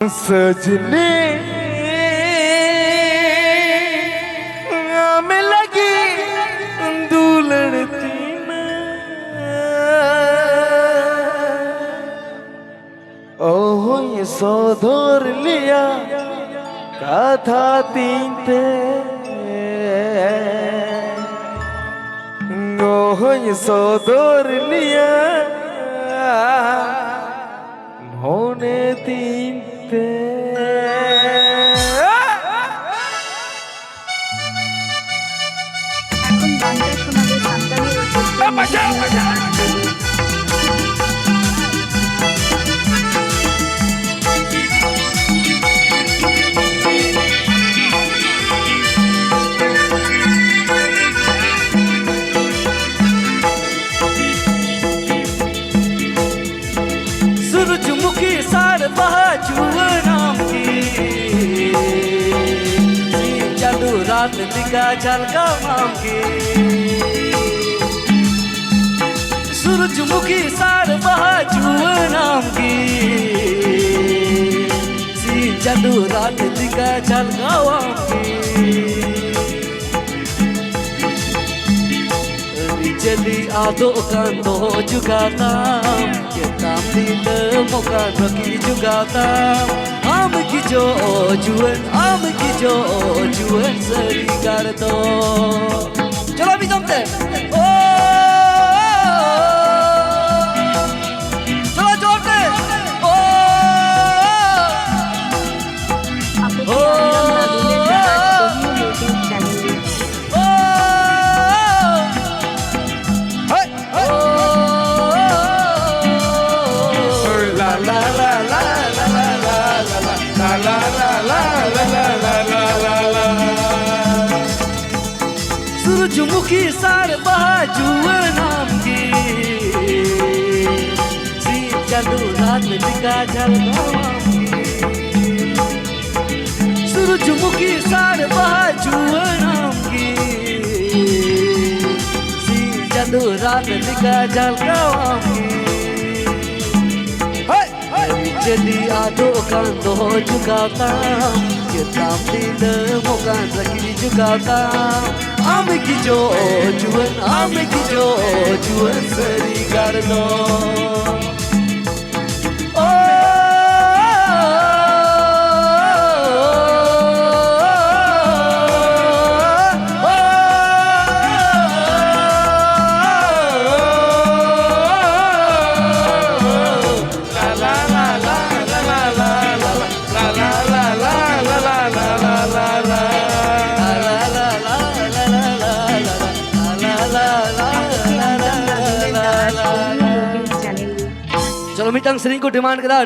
सजने में लगी दुलड़ती ओहो ये सौधर लिया कथा तीनते ओहो ये सौधर लिया होने तीनते सूरजमुखी सार बहाजू नाम की चालू रात दिखा झलका माम की सूरजमुखी सार बहाजू नाम की चालू रात दिखा झलका माम की Jadi aduk kando juga tam kita tidak makan lagi juga tam am kijo juan serikar to chalo abhi dam te chalo jor te सूरजमुखी सार बहाजू नाम की चालू रात दिखा झलका सूरजमुखी सार बहाजू नाम की चालू रात दिखा झलका Jadi aduk kando juga tam kita tidak makan lagi juga tam ame kijo juan serikar to चलो मिटंग सरिंग को डिमांड करा